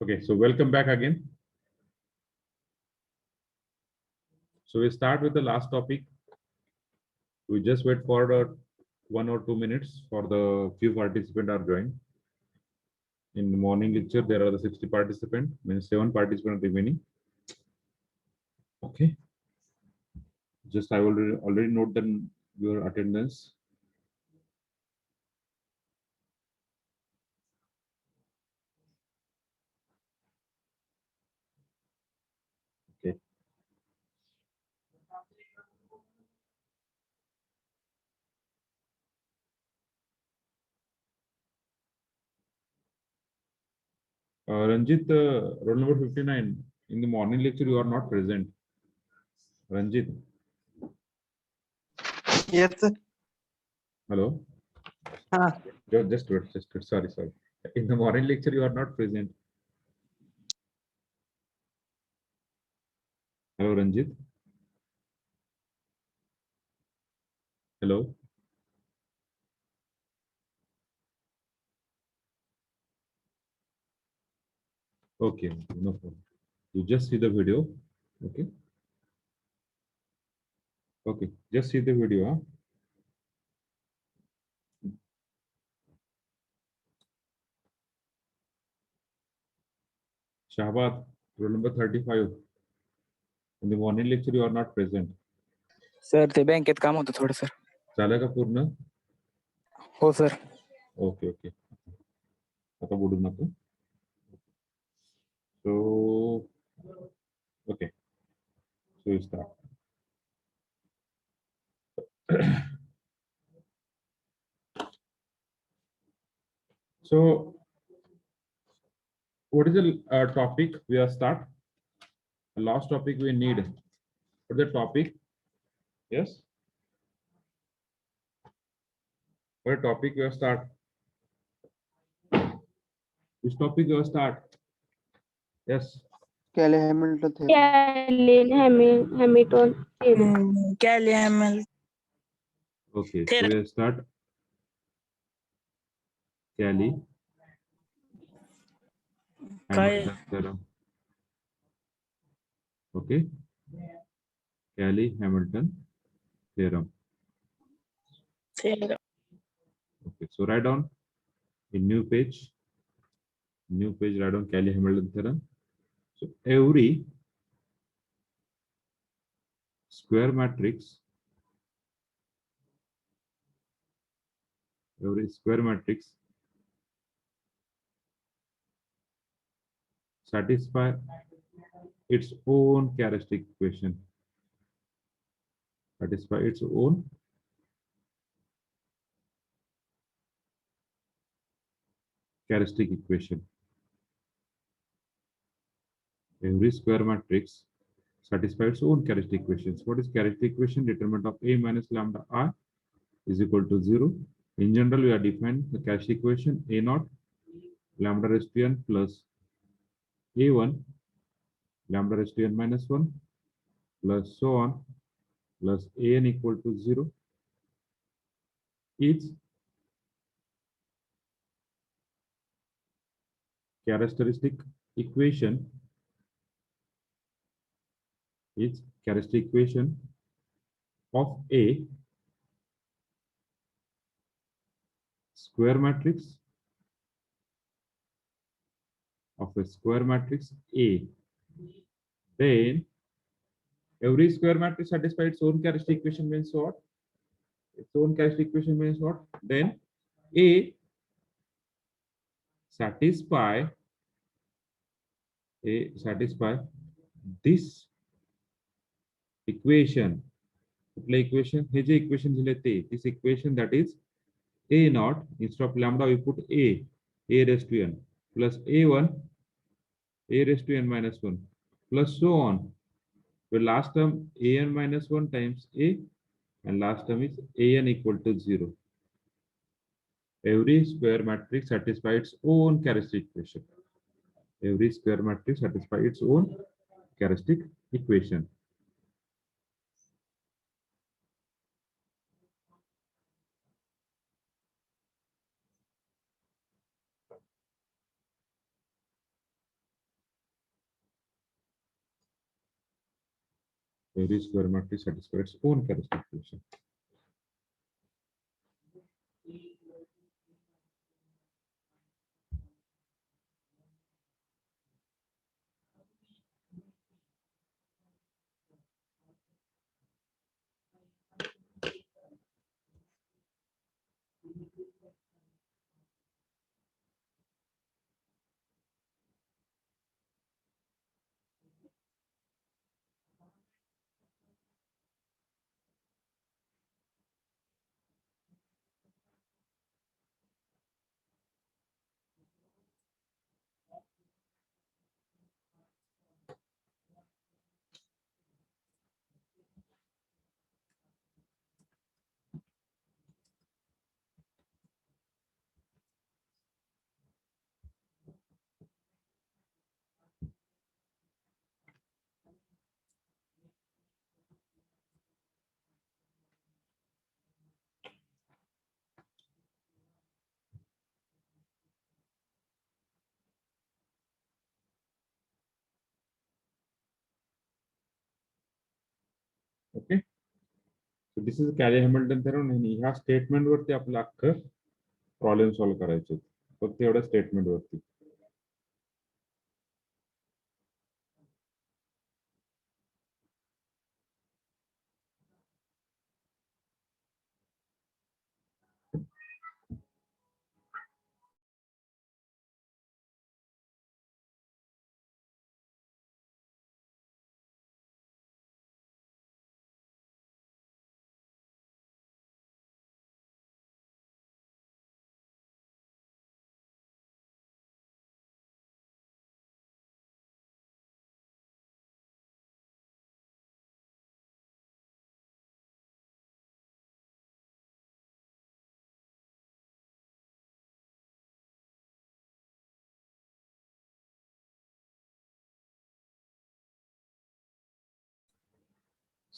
Okay, so welcome back again. So we start with the last topic. We just wait for 1 or 2 minutes for the few participants are joined. In the morning lecture, there are the 60 participants, means 7 participants remaining. Okay. Just I already note down your attendance. Okay. Ranjit, roll number 59. In the morning lecture, you are not present. Ranjit. Yes, sir. Hello. Ah, Just wait. Sorry. In the morning lecture, you are not present. Hello, Ranjit. Hello. Okay, no problem. You just see the video. Okay. Okay. Just see the video. Huh? Shahbad, roll number 35. In the morning lecture, you are not present. Sir ते बँकेत काम होतं थोडं sir. झालं का पूर्ण? हो sir. Okay okay. आता बोलू नको. So, okay. So we start. So, what is the topic we are start? The last topic we need. What is the topic? Yes. What topic we are start? Which topic we are start? Yes. Kelly Hamilton theorem. Hamilton theorem. Kelly Hamilton. Okay. So we start. Kelly Hamilton theorem. Okay. Kelly Hamilton theorem. Okay. So write down in new page. Write down Kelly Hamilton theorem. So every square matrix satisfy its own characteristic equation. Satisfy its own characteristic equation. Every square matrix satisfies its own characteristic equations. What is characteristic equation? Determinant of A minus lambda I is equal to 0. In general, we are defined the characteristic equation A naught lambda raised to n plus A1 lambda raised to n minus 1 plus so on plus an equal to 0 is characteristic equation of a square matrix A. Then every square matrix satisfies its own characteristic equation means what? Its own characteristic equation means what? Then A satisfy this equation. Equation, this equation that is A naught, instead of lambda we put A raised to n plus A1 a raised to n minus 1 plus so on. Where last term an minus 1 times a and last term is an equal to 0. Every square matrix satisfies its own characteristic equation. Every square matrix satisfies its own characteristic equation. every square matrix satisfies its own characteristic equation. Okay. So this is Cayley-Hamilton theorem आणि ह्या statement वरती आपलं अख्खं problem solve करायचे फक्त एवढ्या statement वरती.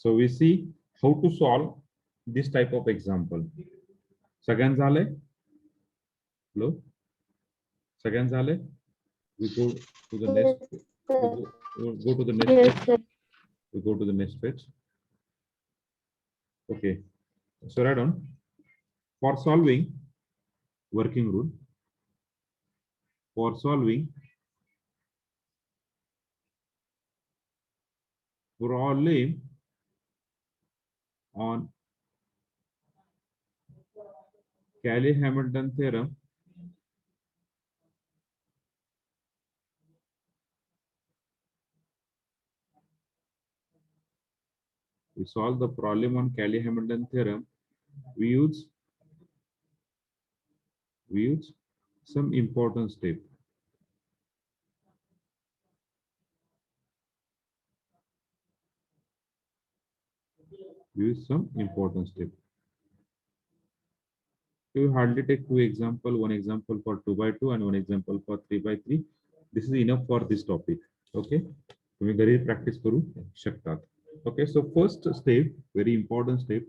So we see how to solve this type of example. सगळ्यांना झालंय? Hello? सगळ्यांना झालंय? We go to the next. Go to the next page. We go to the next page. Okay. So write down for solving working rule. For solving problem on Cayley-Hamilton theorem, we solve the problem on Cayley-Hamilton theorem. We use some important step. Use some important step. You hardly take two example, one example for 2 by 2 and one example for 3 by 3. This is enough for this topic. Okay. तुम्ही घरी practice करू शकतात. Okay. So first step, very important step.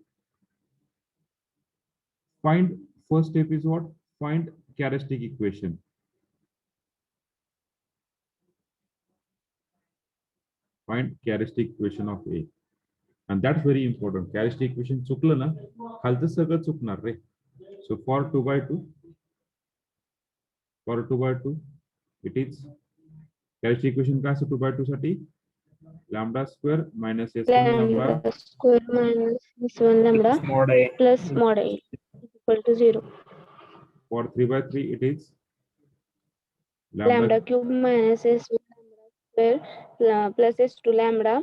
First step is what? Find characteristic equation. Find characteristic equation of A. And that's very important. Characteristic equation चुकलं ना, खालचं सगळं चुकणार रे. So for 2 by 2, it is characteristic equation काय असं 2 by 2 साठी? Lambda square minus S1 lambda square minus S1 lambda plus mod A equal to 0. For 3 by 3, it is Lambda cube minus S1 lambda square plus S2 lambda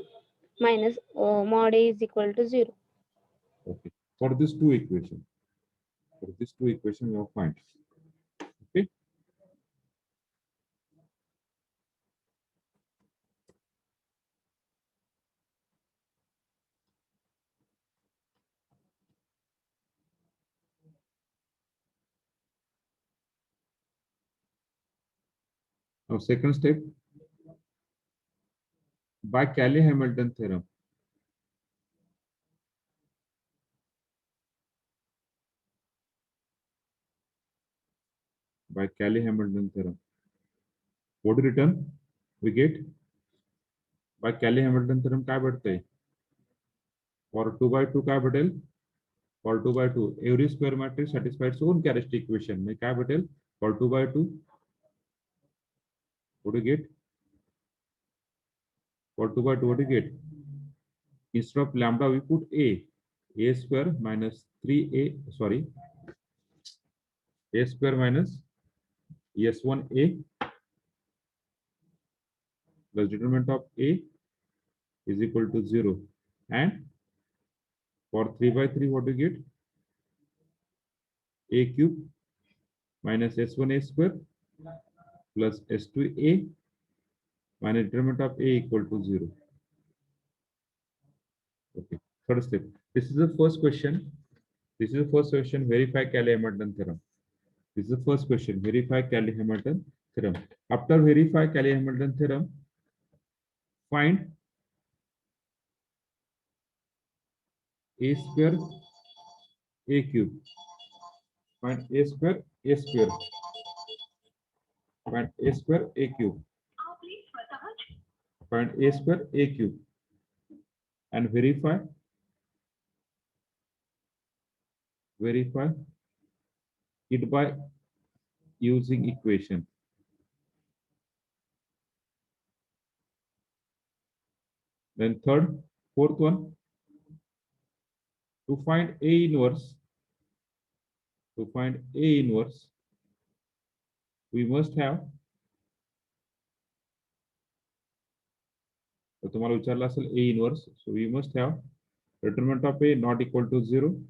minus mod A is equal to 0. Okay. For these two equations, you will find. Okay. Now, second step, by Cayley-Hamilton theorem. By Cayley-Hamilton theorem. What return we get? By Cayley-Hamilton theorem काय भेटतंय? For 2 by 2 काय भेटेल? For 2 by 2 every square matrix satisfies its own characteristic equation. म्हणजे काय भेटेल? For 2 by 2 what do you get? For 2 by 2 what do you get? Instead of lambda we put a square minus 3a, sorry, a square minus s1a plus determinant of a is equal to 0, and for 3 by 3 what do you get? A cube minus s1a square plus s2a minus determinant of a equal to 0. Okay, third step. This is the first question. This is the first question. Verify Cayley-Hamilton theorem. This is the first question. Verify Cayley-Hamilton theorem. After verify Cayley-Hamilton theorem, find a square a cube. Find a square a square. Find a square a cube. Find a square a cube and verify it by using equation. Then fourth one, to find A inverse, we must have, तर तुम्हाला विचारलं असेल A inverse, so we must have determinant of A not equal to 0.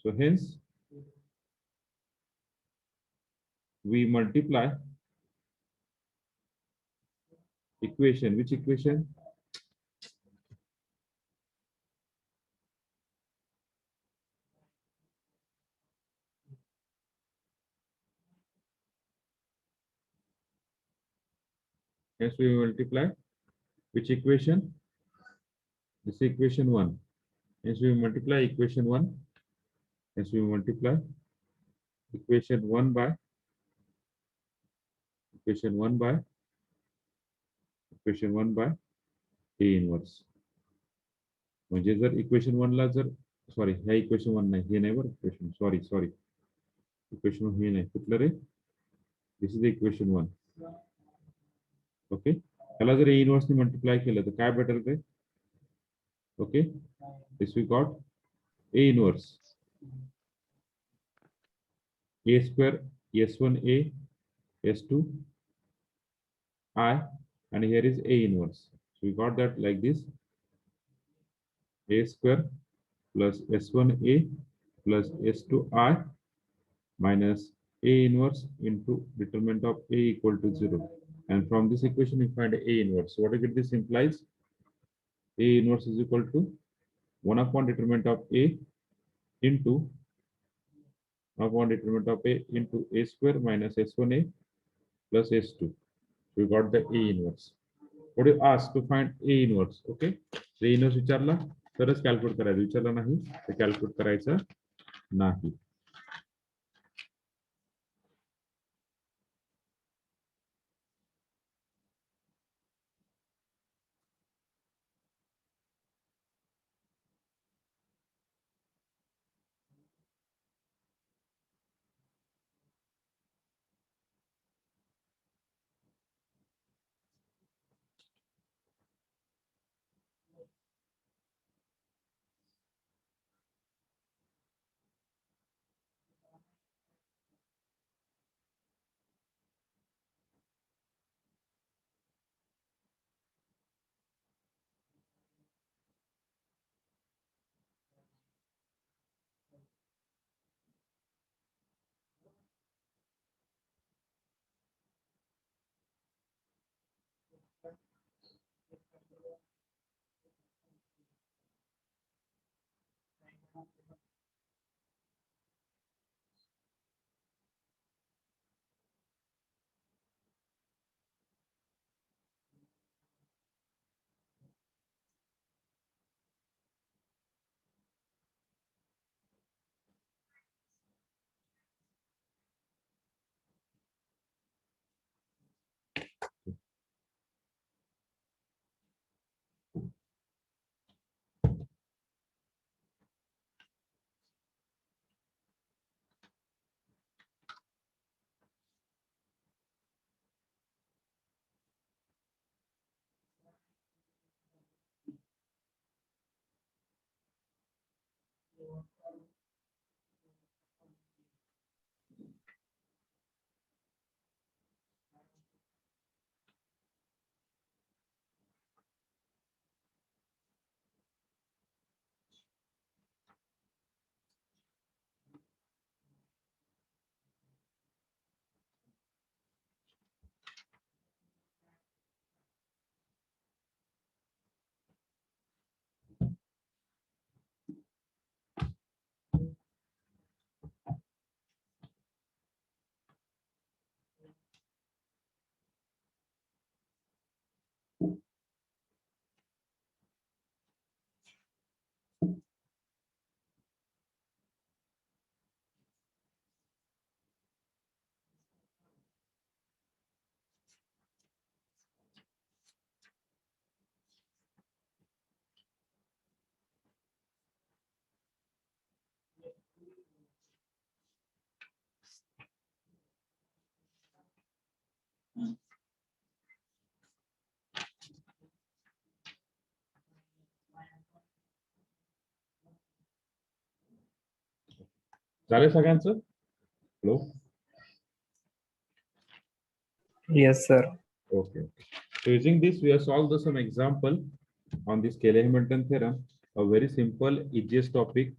So hence we multiply equation. Which equation? Hence we multiply which equation? This equation 1. Hence we multiply equation 1. Hence we multiply equation 1 by equation 1 by A inverse. म्हणजे जर equation 1 ला जर, sorry ह्या equation 1 नाही, हे नाही बरं equation, sorry equation हे नाही, कुठलं रे? This is equation 1. ओके, त्याला जर ए इनवर्स ने मल्टिप्लाय केलं तर काय भेटेल रे? Okay, this we got a inverse a square s1a s2 I, and here is A inverse. So we got that like this: A square plus S1A plus S2I minus A inverse into determinant of A equal to 0. And from this equation, we find A inverse. So what do you get? This implies A inverse is equal to 1 upon determinant of A into 1 upon determinant of A into A square minus S1A plus S2. So we got the A inverse. What do you ask to find A inverse? Okay, A inverse विचारला तरच calculate करायचं, विचारला नाही तर calculate करायचं नाही. झाले सगळ्यांचं? Hello. Yes, sir. Okay. So using this, we have solved some example on this Cayley-Hamilton theorem. A very simple, easiest topic.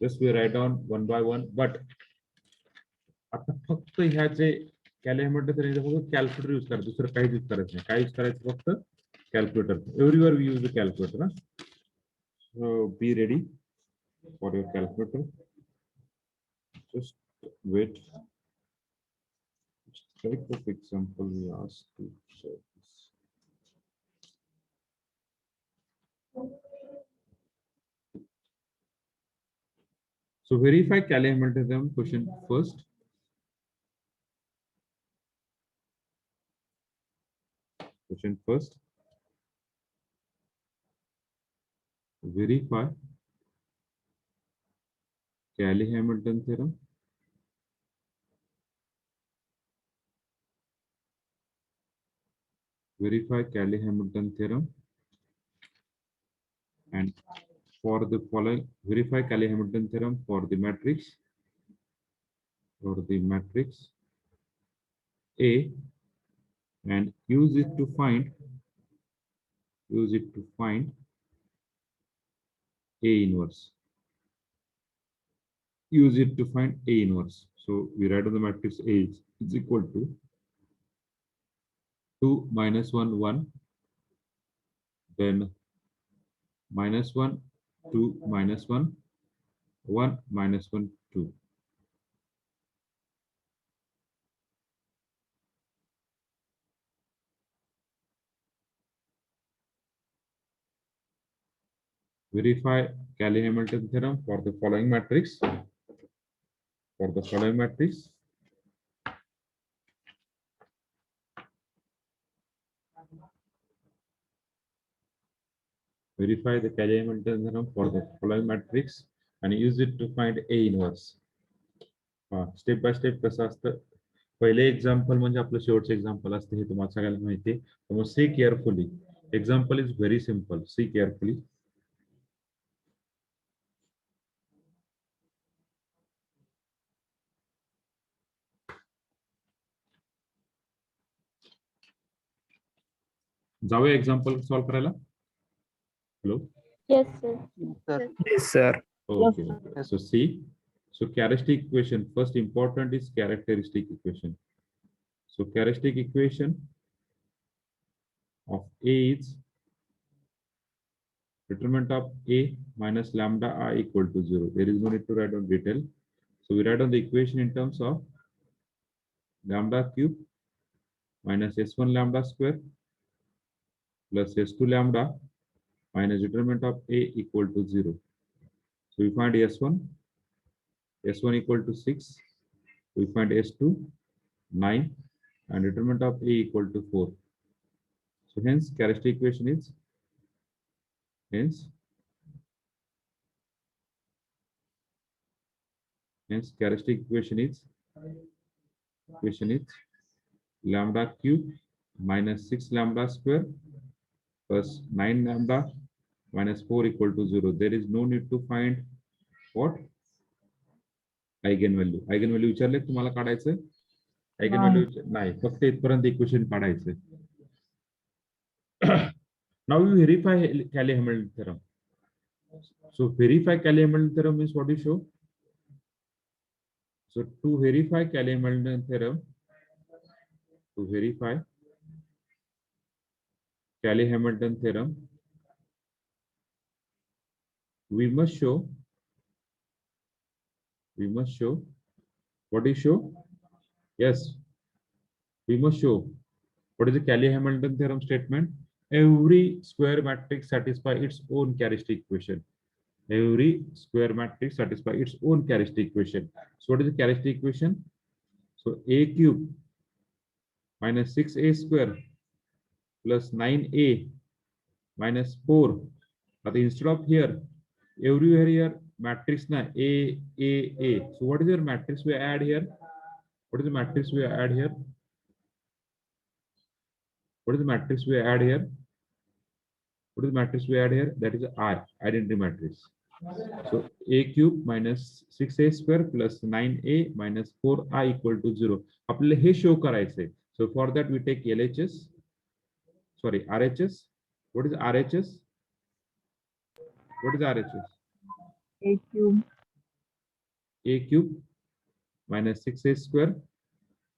Just we write down one by one. But आता फक्त ह्या जे Cayley-Hamilton theorem फक्त calculator use करायचं, दुसरं काही use करायचं नाही. काय यूज करायचं फक्त calculator. Everywhere we use the calculator. So be ready for your calculator. Just wait. Take the example we asked to show this. So verify Cayley-Hamilton theorem question first. Question first. Verify Cayley-Hamilton theorem. Verify Cayley-Hamilton theorem. And for the following, verify Cayley-Hamilton theorem for the matrix. For the matrix A, and use it to find A inverse. Use it to find A inverse. So we write on the matrix A is equal to 2 minus 1 1, then minus 1 2 minus 1 1 minus 1 2. Verify Cayley-Hamilton theorem for the following matrix. For the following matrix. Verify the Cayley-Hamilton theorem for the following matrix and use it to find A inverse. Step by step कसं असतं. पहिले example म्हणजे आपलं शेवटचं example असतं हे तुम्हाला सगळ्यांना माहिती आहे. त्यामुळे see carefully. Example is very simple. See carefully. जाऊया एक्झाम्पल सॉल्व करायला. Hello. Yes, sir. Sir Yes, sir. Okay. So see, so characteristic equation. First important is characteristic equation. So characteristic equation of A is determinant of A minus lambda I equal to 0. There is no need to write on detail. So we write on the equation in terms of lambda cube minus S1 lambda square plus S2 lambda minus determinant of A equal to 0. So we find S1 equal to 6. We find S2 9 and determinant of A equal to 4. So hence characteristic equation is hence characteristic equation is lambda cube minus 6 lambda square plus 9 lambda minus 4 equal to 0. There is no need to find what? Eigenvalue. Eigenvalue विचारले तुम्हाला काढायचं? Eigenvalue नाही, फक्त इथपर्यंत equation काढायचं. Now you verify Cayley-Hamilton theorem. So verify Cayley-Hamilton theorem means what you show? So to verify Cayley-Hamilton theorem, we must show what is show? Yes, we must show what is the Cayley-Hamilton theorem statement? Every square matrix satisfy its own characteristic equation. Every square matrix satisfy its own characteristic equation. So what is the characteristic equation? So A cube minus 6A square plus 9A minus 4. But instead of here, everywhere here matrix na A. So what is your matrix we add here? What is the matrix we add here? What is the matrix we add here? What is the matrix we add here? That is I, identity matrix. So a cube minus 6a square plus 9a minus 4i equal to 0. आपल्याला हे show करायचंय. So for that we take LHS, sorry, RHS. What is RHS? What is RHS? A cube. A cube minus 6a square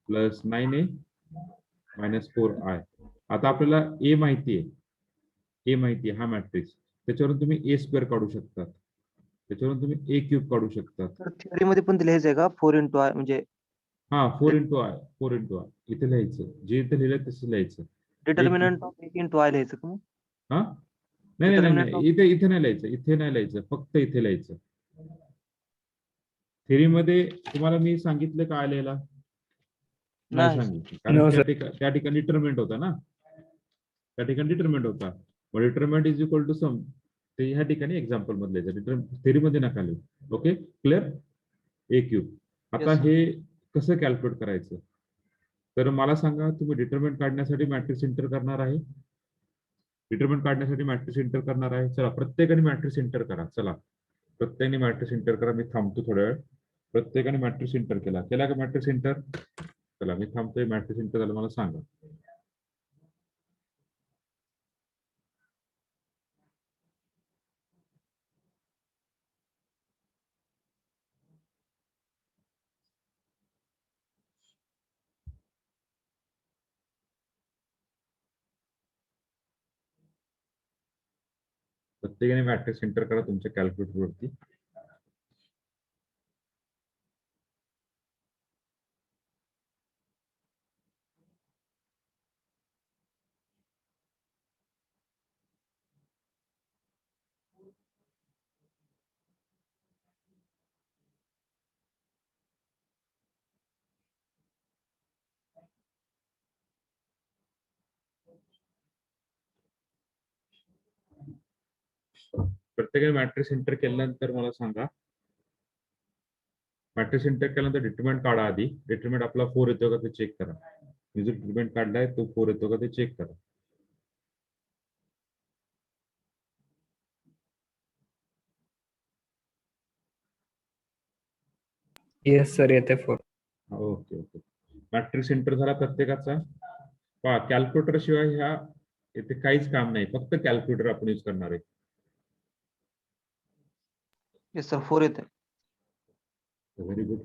plus 9a minus 4i. आता आपल्याला a माहिती आहे हा matrix. त्याच्यावरून तुम्ही a square काढू शकतात. त्याच्यावरून तुम्ही a क्यूब काढू शकतात. तर थिअरी मध्ये पण ते लिहायचं आहे का 4 into I म्हणजे हा 4 into I इथे लिहायचं. जे इथे लिहिलं तसं लिहायचं. डिटर्मिनंट ऑफ 8 into I लिहायचं का मग? हा नाही Determinant of- इथे नाही लिहायचं. फक्त इथे लिहायचं. थेरी मध्ये तुम्हाला मी सांगितलं काय लिहायला? नाही नाही. सांगितलं. कारण No, त्या ठिकाणी डिटर्मिनंट होता ना. त्या ठिकाणी डिटर्मिनंट होता. Determinant is equal to some. ते ह्या ठिकाणी एक्झाम्पल मध्ये लिहायचं. थेरी मध्ये नका लिहू. Okay clear? A cube. आता Yes, sir. हे कसं कॅल्क्युलेट करायचं? तर मला सांगा, तुम्ही डिटर्मिनंट काढण्यासाठी मॅट्रिक्स एंटर करणार आहे. चला प्रत्येकाने मॅट्रिक्स एंटर करा. प्रत्येकाने मॅट्रिक्स एंटर करा. मी थांबतो थोड्या वेळ. प्रत्येकाने मॅट्रिक्स एंटर केला का मॅट्रिक्स एंटर? चला मी थांबतोय. मॅट्रिक्स एंटर झालं मला सांगा. प्रत्येकाने मॅट्रिक्स एंटर करा तुमच्या कॅल्क्युलेटर वरती. प्रत्येकाने मॅट्रिक्स एंटर केल्यानंतर मला सांगा. मॅट्रिक्स एंटर केल्यानंतर डिटरमिनंट काढा आधी. डिटरमिनंट आपला 4 येतो का ते चेक करा. मी जो डिटरमिनंट काढलाय तो 4 येतो का ते चेक करा. Yes, sir. येते 4. ओके. मॅट्रिक्स एंटर झाला प्रत्येकाचा. पहा कॅल्क्युलेटर शिवाय ह्या इथे काहीच काम नाही. फक्त कॅल्क्युलेटर आपण यूज करणार आहे. येस सर 4 येते. Very good.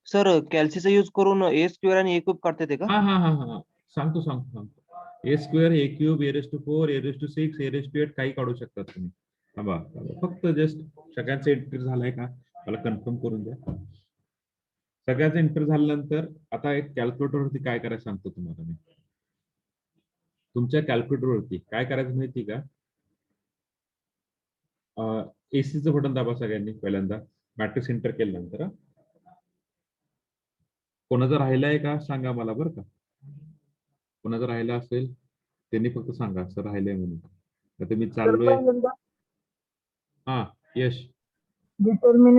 सर कॅल्सीचा यूज करून ए स्क्वेअर आणि ए क्यूब काढता येते का? हा सांगतो. A square, A cube, A raise to 4, A raise to 6, A raise to 8 काही काढू शकतात तुम्ही. थांबा फक्त जस्ट सगळ्यांचा एंटर झालाय का मला कन्फर्म करून द्या. सगळ्यांचा एंटर झाल्यानंतर आता एक कॅल्क्युलेटर वरती काय करायचं सांगतो तुम्हाला मी. तुमच्या कॅल्क्युलेटर वरती काय करायचं माहिती का? एसीचं बटन दाबा सगळ्यांनी पहिल्यांदा मॅट्रिक्स एंटर केल्यानंतर. कोणाचं राहिलंय का सांगा मला बरं का. कोणाचं राहिलं असेल त्यांनी फक्त सांगा सर राहिलंय म्हणून. आता मी चाललोय. हा यश. डिटर्मिनंट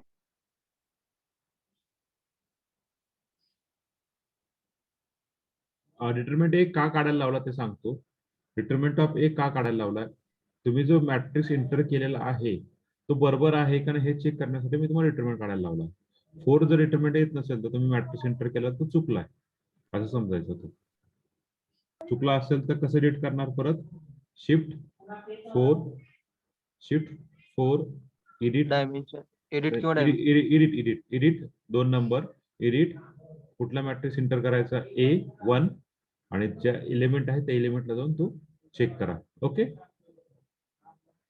डिटरमिनंट ए का काढायला लावला ते सांगतो. डिटरमिनंट ऑफ ए का काढायला लावलाय? तुम्ही जो मॅट्रिक्स एंटर केलेला आहे तो बरोबर आहे का नाही हे चेक करण्यासाठी मी तुम्हाला डिटरमिनंट काढायला लावला. 4 जर डिटरमिनंट येत नसेल तर तुम्ही मॅट्रिक्स एंटर केला तो चुकलाय असं समजायचं. तो चुकला असेल तर कसं एडिट करणार? परत शिफ्ट 4 एडिट डायमेन्शन एडिट किंवा डायमेन्शन एडिट 2 नंबर एडिट. कुठला मॅट्रिक्स एंटर करायचा? A1 आणि ज्या एलिमेंट आहे त्या एलिमेंटला जाऊन तो चेक करा. ओके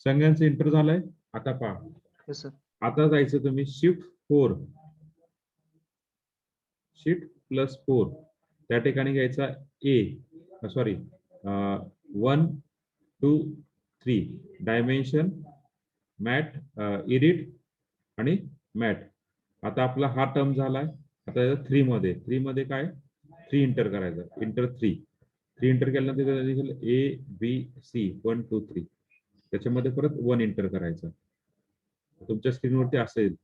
सगळ्यांचं एंटर झालंय. आता पहा. Yes sir. आता जायचं तुम्ही शिफ्ट प्लस 4 त्या ठिकाणी घ्यायचा सॉरी 1 2 3 डायमेन्शन मॅट एडिट आणि मॅट. आता आपला हा टर्म झालाय. आता 3 मध्ये काय 3 एंटर करायचं. एंटर 3 एंटर केल्यानंतर ABC 1 2 3 त्याच्यामध्ये परत 1 एंटर करायचं. तुमच्या स्क्रीनवरती असेल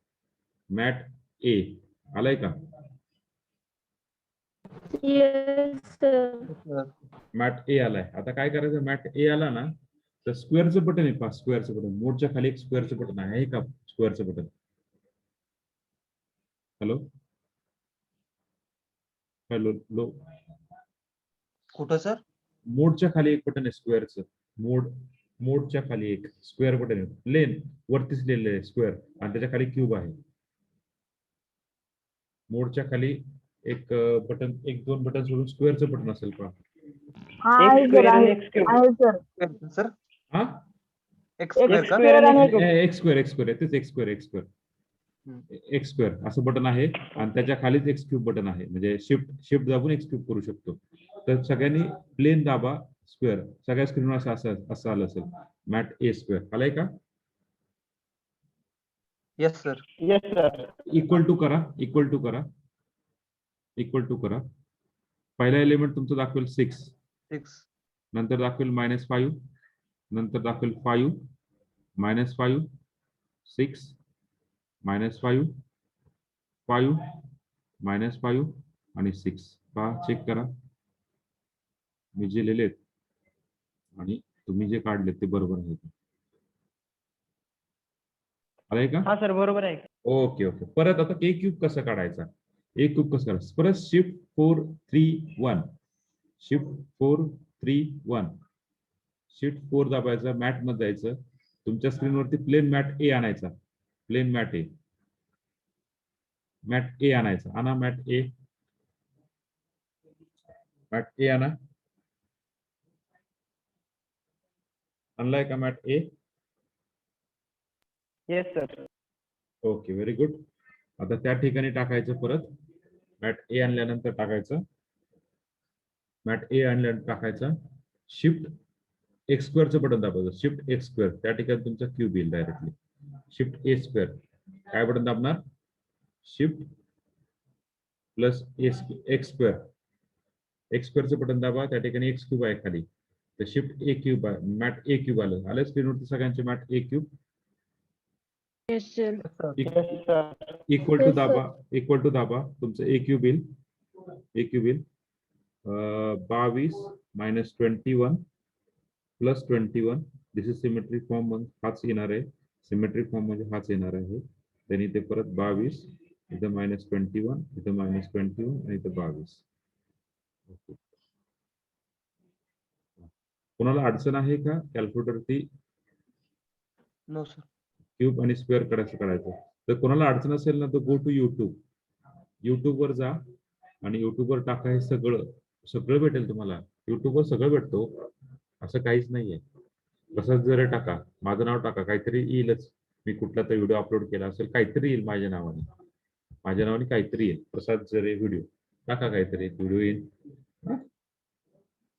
मॅट ए आलाय का? Yes, sir. मॅट ए आलाय. आता काय करायचं, मॅट ए आला ना तर स्क्वेअरचं बटन आहे पहा, स्क्वेअरचं बटन मोडच्या खाली एक स्क्वेअरचं बटन आहे का, स्क्वेअरचं बटन. हॅलो हॅलो लो, कुठं सर? मोडच्या खाली एक बटन आहे स्क्वेअरचं. मोडच्या खाली एक स्क्वेअर बटन आहे, प्लेन वरतीच लिहिलेलं आहे स्क्वेअर, आणि त्याच्या खाली क्यूब आहे. मोडच्या खाली एक बटन, एक दोन बटन सोडून स्क्वेअरचं बटन असेल पहा. आहे एक सर, square आणि आहे एक cube. आहे सर. सर हा एक्स स्क्वेअर एक का? square आणि एक एक स्क्वेअर, एक स्क्वेअर तेच, एक स्क्वेअर, एक स्क्वेअर, एक स्क्वेअर असं बटन आहे, आणि त्याच्या खालीच एक क्यूब बटन आहे. म्हणजे शिफ्ट दाबून एक क्यूब करू शकतो. तर सगळ्यांनी प्लेन दाबा स्क्वेअर, सगळ्या स्क्रीनवर असं आलं असेल, मॅट ए स्क्वेअर आलाय का? Yes sir. Yes sir. Equal to करा, इक्वल टू करा, इक्वल टू करा. पहिला एलिमेंट तुमचं दाखवेल 6, 6 नंतर दाखवेल -5, नंतर दाखवेल 5, -5, 6, -5, 5, -5 आणि 6. पहा, चेक करा, मी जे लिहिलेत आणि तुम्ही जे काढलेत ते बरोबर आहे. आलंय का? हा सर बरोबर आहे. Okay okay. परत आता ए क्यूब कसं काढायचा, ए क्यूब कसं करायचं, परत शिफ्ट 4 3 1, शिफ्ट 4 3 1, शिफ्ट 4 दाबायचा, मॅट मध्ये जायचं, तुमच्या स्क्रीनवरती प्लेन मॅट ए आणायचा, plain mat A, mat A आणायचा, आणा मॅट ए, मॅट ए आणा. आणलाय का mat A? Yes sir. Okay, very good. आता त्या ठिकाणी टाकायचं, परत मॅट ए आणल्यानंतर टाकायचं, मॅट ए आणल्यानंतर टाकायचं, शिफ्ट एक्स स्क्वेअरचं बटन दाबायचं, शिफ्ट एक्स स्क्वेअर, त्या ठिकाणी तुमचा क्यूब येईल डायरेक्टली. शिफ्ट ए स्क्वेअर, काय बटन दाबणार, shift plus X square, X स्क्वेअरचं बटन दाबा, त्या ठिकाणी एक्स क्यूब आहे खाली, तर शिफ्ट ए क्यूब आहे, मॅट ए क्यूब आलं स्क्रीनवरती सगळ्यांचे mat A cube. Yes, sir. Yes sir. Equal to Yes, sir. दाबा, इक्वल टू दाबा, तुमचं ए क्यूब येईल, ए क्यूब येईल 22 - 21 plus 21. This is symmetric form, मग हाच येणार आहे, सिमेट्रिक फॉर्म म्हणजे हाच येणार आहे. त्यांनी ते परत 22, इथं -21, इथं -21 आणि इथं 22. कोणाला अडचण आहे का कॅल्क्युलेटरती नो सर. क्यूब आणि स्क्वेअर करायचं? तर कोणाला अडचण असेल ना, तर गो टू युट्यूबवर जा आणि युट्यूबवर टाका, हे सगळं भेटेल तुम्हाला. युट्यूबवर सगळं भेटतो, असं काहीच नाहीये. कसं जर टाका, माझं नाव टाका, काहीतरी येईलच. मी कुठला तर व्हिडिओ अपलोड केला असेल, काहीतरी येईल माझ्या नावाने काहीतरी येईल. प्रसाद जरे व्हिडिओ टाका, काहीतरी व्हिडिओ येईल.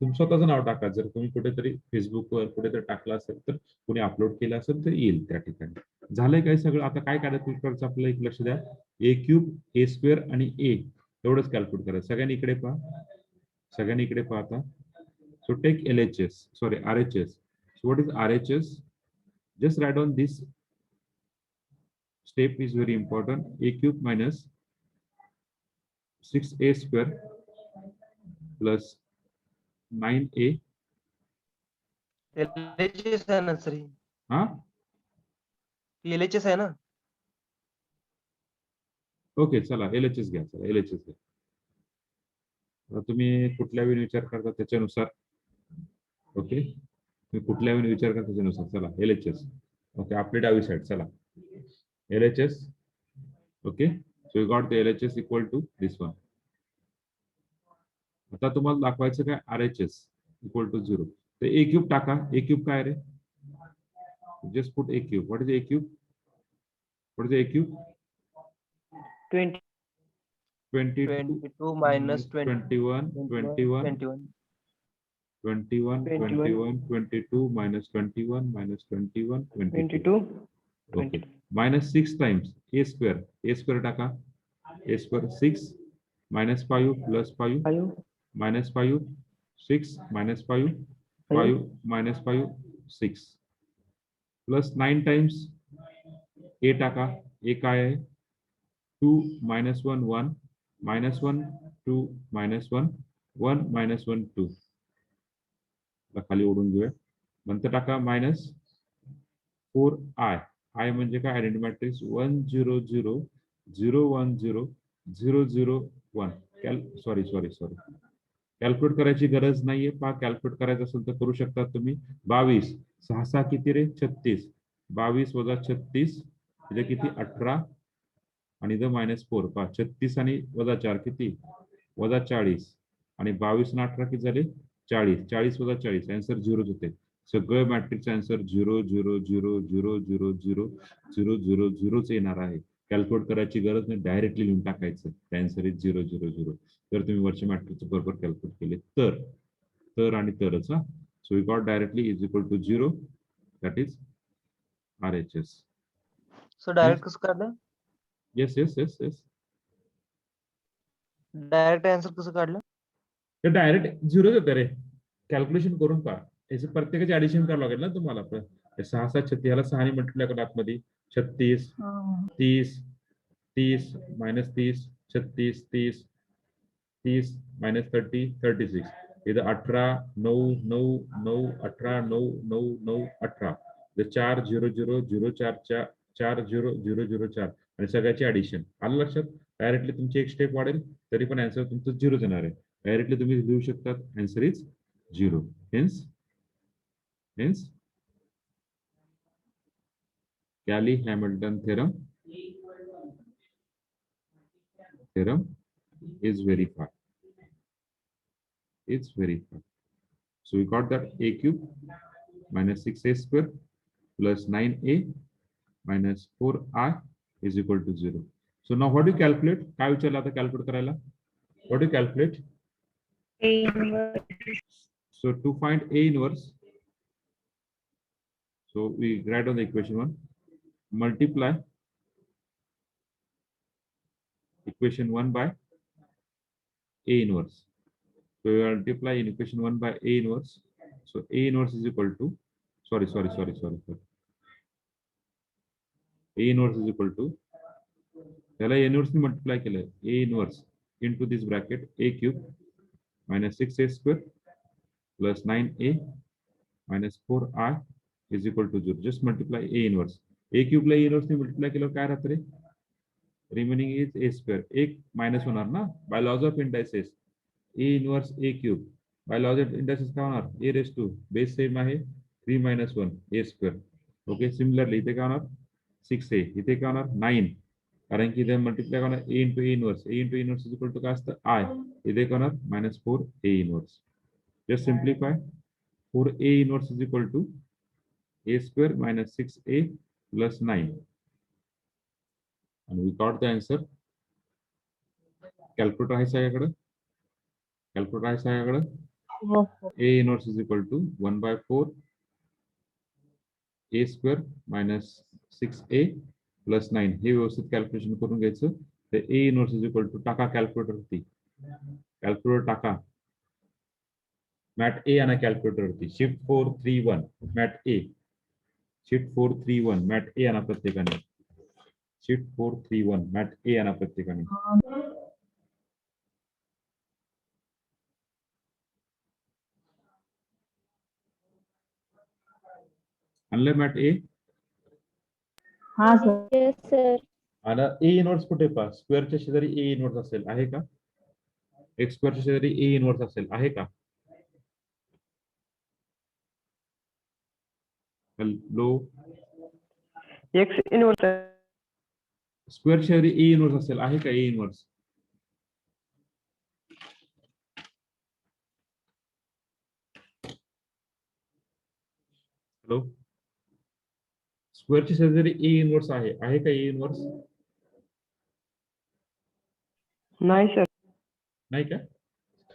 तुम्ही स्वतःचं नाव टाका. जर तुम्ही कुठेतरी फेसबुकवर कुठेतरी टाकलं असेल, तर कुणी अपलोड केलं असेल तर येईल त्या ठिकाणी. झालंय काय सगळं? आता काय करायचं आपल्याला, एक लक्ष द्या, ए क्यूब, ए स्क्वेअर आणि ए एवढंच कॅल्क्युलेट करायचं. सगळ्यांनी इकडे पहा, सगळ्यांनी इकडे पाहता. So take LHS, sorry RHS. So what is RHS? Just write down this step is very important. A cube minus 6a square plus 9a. LHS आहे ना सर? हा, LHS आहे ना? ओके, चला LHS घ्या, चला LHS घ्या. आता तुम्ही कुठल्या वेळी विचार करता त्याच्यानुसार, ओके, तुम्ही कुठल्या वेळी विचार करता त्याच्यानुसार. चला LHS, ओके, आपली डावी साईड, चला LHS. Okay, so you got the LHS equal to this one. आता तुम्हाला दाखवायचं काय, RHS इक्वल टू 0. तर ए क्यूब टाका. ए क्यूब काय रे? Just put A cube. What is a cube? What is a cube? 20. 22 minus 21, 21, 21. 21, 21, 22 minus 21 minus 21, 22. 22. Okay. Minus 6 times a square. A square टाका. A square 6 minus 5 plus 5 5. minus 5 6 minus 5 5 minus 5 6 plus 9 times a टाका. a काय आहे? 2 minus 1 1 -1 2 -1 1 -1 2 खाली ओढून घेऊया. नंतर टाका -4i. आय म्हणजे काय? Identity matrix 1 0 0 0 1 0 0 0 1. सॉरी कॅल्क्युलेट करायची गरज नाहीये. कॅल्क्युलेट करायचं असेल तर करू शकता तुम्ही. 22 6 6 किती रे? 36. 22 वजा 36 म्हणजे किती? 18 आणि इथं -4. 36 आणि वजा 4 किती? वजा 40. आणि 22 आणि 18 किती झाले? 40. 40 वजा 40 आन्सर 0 होते. सगळं मॅट्रिक्स आन्सर 0 0 0 0 0 0 0 0 0 येणार आहे. कॅल्क्युलेट करायची गरज नाही, डायरेक्टली लिहून टाकायचं. Answer is 0 0 0. जर तुम्ही वरच्या मॅट्रिक्स बरोबर कॅल्क्युलेट केले तर आणि तरच. हा, so we got directly is equal to 0. That is RHS. Sir direct कसं काढलं? येस. डायरेक्ट आन्सर कसं काढलं? तर डायरेक्ट 0 होतं रे. कॅल्क्युलेशन करून पहा. याचं प्रत्येकाचे ऍडिशन करावं लागेल ना तुम्हाला. 6 7 36 ह्याला 6 ने मल्टिप्लाय करा आतमध्ये. 36 30 30 -30 36 30 30 -30 36. इथं 18 9 9 9 18 9 9 9 18. 4 0 0 0 4 4 0 0 0 4 आणि सगळ्याचे ऍडिशन. आलं लक्षात? डायरेक्टली तुमची एक स्टेप वाढेल तरी पण आन्सर तुमचं 0 येणार आहे. डायरेक्टली तुम्ही लिहू शकतात answer is 0. Hence Cayley-Hamilton theorem is verified. It's verified. So we got that a cube minus 6a square plus 9a minus 4i is equal to 0. So now what do you calculate? काय विचारलं आता calculate करायला? What do you calculate? So to find a inverse, so we write on the equation 1, multiply equation 1 by a inverse. So we multiply in equation 1 by a inverse. So a inverse is equal to, sorry. A inverse is equal to, त्याला a inverse ने multiply केलं. A inverse into this bracket a cube minus 6a square plus 9a minus 4i is equal to 0. Just multiply a inverse. A cube La a inverse ने multiply केलं काय राहतं रे? Remaining is a square. एक minus होणार ना by laws of indices. A inverse a cube by laws of indices काय होणार? a raised to base same आहे 3 minus 1 a square. Okay, similarly इथे काय होणार? 6a. इथे काय होणार? 9. कारण की इथे मल्टिप्लाय होणार a into a inverse. A into a inverse is equal to काय असतं? I. इथे काय होणार? -4a inverse. Just simplify. 4a inverse is equal to a square minus 6a plus 9. And we got the answer. Calculator आहे सगळ्याकडे? Calculator आहे सगळ्याकडे? A inverse is equal to 1 by 4 a square minus 6a plus 9. हे व्यवस्थित calculation करून घ्यायचं. तर a inverse is equal to टाका calculator वरती. Calculator टाका. Mat A आणा कॅल्क्युलेटर वरती. Shift 431 mat A. Shift 431 mat A आणा प्रत्येकाने. शिफ्ट 431 मॅट ए आणा प्रत्येकाने. आणलं मॅट ए? हा सर. Yes, sir. आणि ए इनवर्स कुठे पहा? स्क्वेअरच्या शेजारी ए इनवर्स असेल, आहे का? एक्स स्क्वेअरच्या शेजारी ए इनवर्स असेल, आहे का? हॅलो, एक्स इनवर्स स्क्वेअर शेजारी ए इनवर्स असेल, आहे का ए इनवर्स? हॅलो, स्क्वेअरच्या शेजारी ए इनवर्स आहे का ए इनवर्स? नाही सर. नाही का?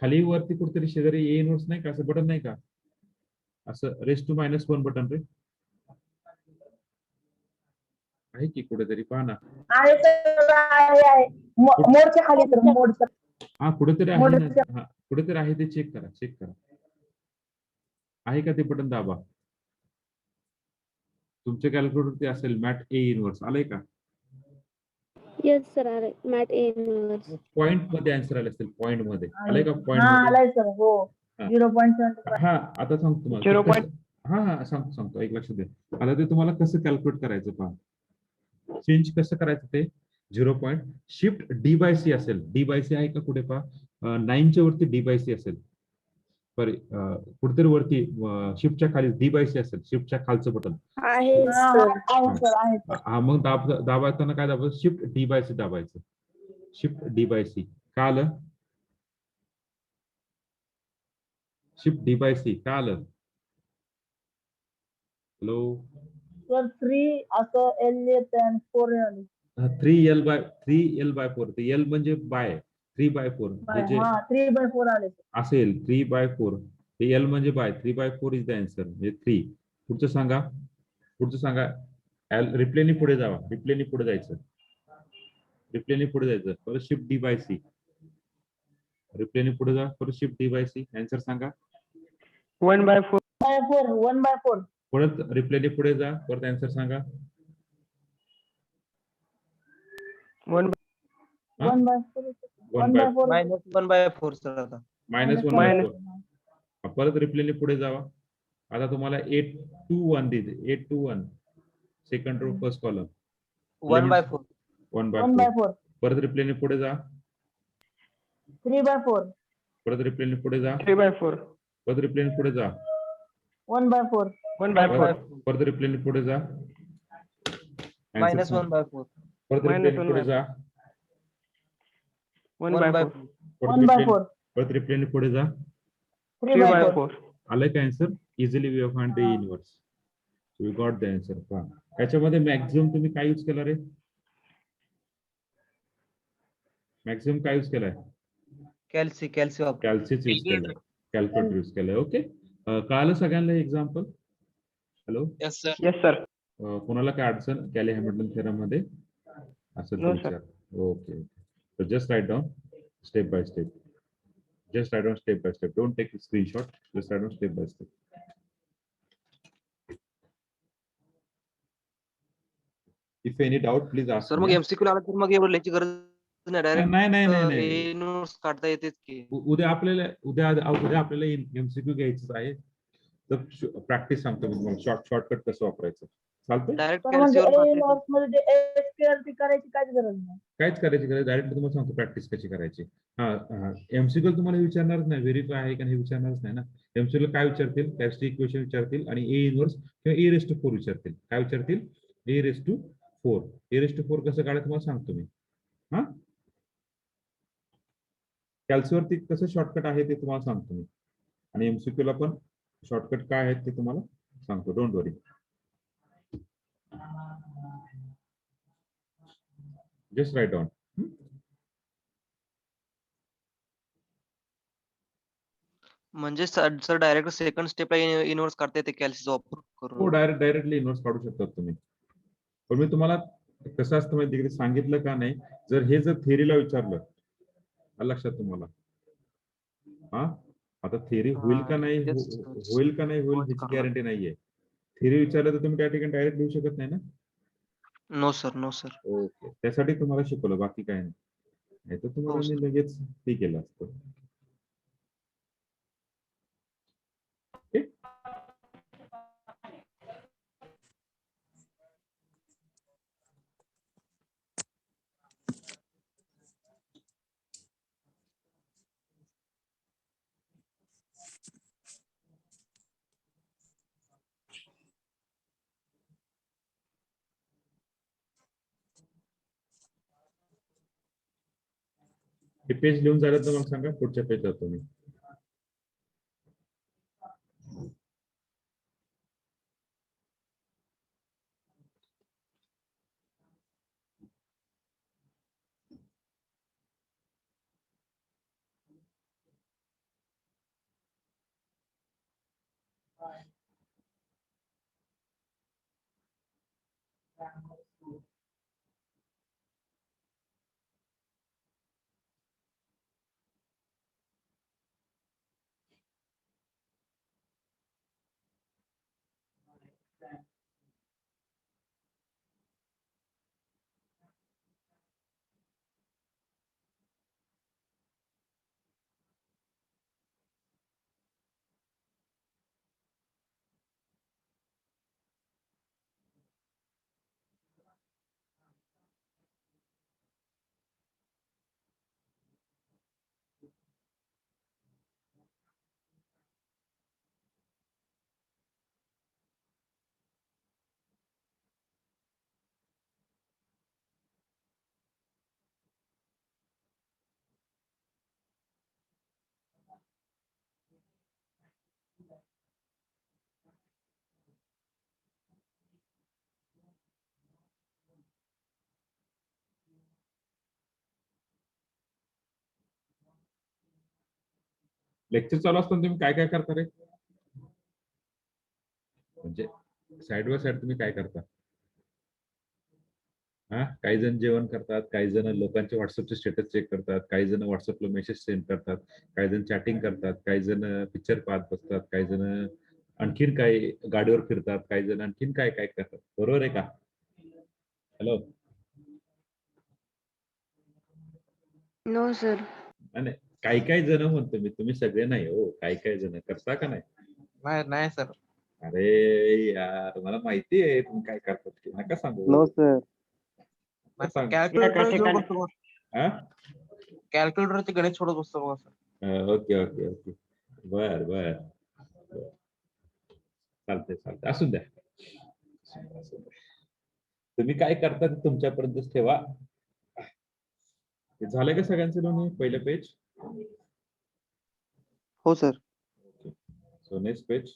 खाली वरती कुठेतरी शेजारी ए इनवर्स नाही का? असं बटन नाही का? असं रेस टू -1 बटन रे आहे की कुठेतरी? पहा ना. आहे सर, आहे. मोडच्या खाली सर, मोडच्या. हा, कुठेतरी आहे ना. हा, कुठेतरी आहे ते चेक करा. आहे का ते बटन दाबा. तुमच्या कॅल्क्युलेटर ते असेल मॅट ए इनवर्स. आलंय का? Yes, sir. Mat A inverse. Point मध्ये आन्सर आले असतील, पॉइंट मध्ये आले का हा पॉइंट मध्ये? आलाय सर हो हा. 0.75. हा आता सांगतो तुम्हाला 0. ते कसं- हा सांगतो एक लक्ष द्या. आता ते तुम्हाला कसं कॅल्क्युलेट करायचं पहा, चेंज कसं करायचं ते 0 पॉईंट शिफ्ट डी बाय सी असेल, डी बाय सी आहे का कुठे पहा 9च्या वरती डी बाय सी असेल, सॉरी कुठेतरी वरती शिफ्टच्या खाली डी बाय सी असेल, शिफ्टच्या खालचं बटन. आहे हा, सर. आहे सर आहे सर. हा मग दाबायचं काय दाबायचं, शिफ्ट डी बाय सी दाबायचं, शिफ्ट डी बाय सी. का आलं शिफ्ट डी बाय सी, का आलं? हॅलो, सर 3 असं एल येत आणि 4 आले. 3L बाय 4, ते एल म्हणजे बाय 3/4 हे जे हा 3/4 आले सर. असेल 3/4, ते एल म्हणजे बाय 3/4 इज द आन्सर, म्हणजे 3. पुढचं सांगा रिप्लेनी पुढे जावा, रिप्लेनी पुढे जायचं, परत शिफ्ट डी बाय सी, रिप्लेनी पुढे जा, परत शिफ्ट डी बाय सी, आन्सर सांगा. 1/4. 1/4 परत रिप्लेनी पुढे जा, परत आन्सर सांगा. 1. 1/4 1/4 -1/4 सर आता. -1/4. परत रिप्लेनी पुढे जावा. आता तुम्हाला 8 to 1 दिले, 8 to 1 second row first column 1/4. 1/4. परत रिप्लेनी पुढे जा, 3/4 परत रिप्लेनी पुढे जा, 3/4. परत रिप्लेनी पुढे जा, 1/4 1/4. परत रिप्लेनी पुढे जा, -1/4. परत रिप्लेनी पुढे जा, 1/4. परत रिप्लेनी पुढे जा. 3/4 आलंय का answer? Easily we have find the inverse, we got the answer. पहा याच्यामध्ये मॅक्झिमम तुम्ही काय यूज केला रे? मॅक्झिमम काय यूज केलाय? कॅल्सी वापर. कॅल्सीच यूज केलाय, कॅल्क्युलेटर यूज केलाय. ओके, कळालं सगळ्यांना example? Hello, yes sir. Yes, sir. कोणाला काय अडचण कॅली हॅमिल्टन थेरम मध्ये असेल तर No, sir. विचार. ओके, तर just write down step by step, don't take screenshot, just write down step by step. If any doubt please ask. Sir मग MCQ आला तर मग एवढं लिहायची गरज नाही, डायरेक्ट नाही. नोट्स काढता येतेच की. उद्या आपल्याला एमसीक्यू घ्यायचंच आहे, तर प्रॅक्टिस सांगतो मी तुम्हाला, शॉर्टकट कसं वापरायचं. चालतंय? डायरेक्ट तर म्हणजे कॅल्सीवर ए नॉट्स मध्ये एसक्यूएल करायची काय गरज नाही. काहीच करायची गरज, डायरेक्ट तुम्हाला सांगतो प्रॅक्टिस कशी करायची. एमसीक्यू तुम्हाला विचारणारच नाही, व्हेरीफाय आहे का हे विचारणारच नाही ना. एमसीक्यू काय विचारतील? कॅरेक्टरिस्टिक इक्वेशन विचारतील आणि ए इनवर्स किंवा A⁴ विचारतील. काय विचारतील? A⁴. A⁴ कसं काढायचं तुम्हाला सांगतो मी. हा, कॅल्सीवरती कसं शॉर्टकट आहे ते तुम्हाला सांगतो मी, आणि एमसीक्यू ला पण शॉर्टकट काय आहेत ते तुम्हाला सांगतो. Don't worry, just write down. म्हणजे सर डायरेक्ट सेकंड स्टेपला इनवर्स काढता येते कॅल्सीचा वापर हो, करून. डायरेक्टली इनवर्स काढू शकतात तुम्ही. पण मी तुम्हाला कसं असतं माहिती आहे, सांगितलं का नाही, जर थेरीला विचारलं, लक्षात तुम्हाला, हा आता थेरी होईल का नाही होईल ह्याची गॅरंटी नाहीये. थेरी विचारलं तर तुम्ही त्या ठिकाणी डायरेक्ट लिहू शकत नाही ना. No sir. ओके, त्यासाठी तुम्हाला शिकवलं, बाकी काय नाही, तर तुम्हाला हो, मी sir. लगेच ते केलं असतं. ओके, हे पेज लिहून झालं तर मग सांगा, पुढच्या पेज जातो मी. लेक्चर चालू असताना तुम्ही काय काय करता रे? म्हणजे साइड बाय साइड तुम्ही काय करता? हा, काही जण जेवण करतात, काही जण लोकांचे व्हॉट्सअपचे स्टेटस चेक करतात, काही जण व्हॉट्सअपला मेसेज सेंड करतात, काही जण चॅटिंग करतात, काही जण पिक्चर पाहत बसतात, काही जण आणखीन काही गाडीवर फिरतात, काही जण आणखीन काय काय करतात. बरोबर आहे का? हॅलो. No sir. नाही, काही काही जण म्हणतो मी, तुम्ही सगळे नाही हो. काही काही जण करता का नाही? नाही सर. अरे यार, मला माहिती आहे तुम्ही काय करतात ते. नका सांगू. No sir. सांग. कॅल्क्युलेटरचे गणित सोडत बसतो बघा सर. Okay okay okay. बर बर. चालतंय असू द्या. तुम्ही काय करता ते तुमच्यापर्यंतच ठेवा. झालं का सगळ्यांचं दोन्ही? पहिलं पेज. हो सर. So next page.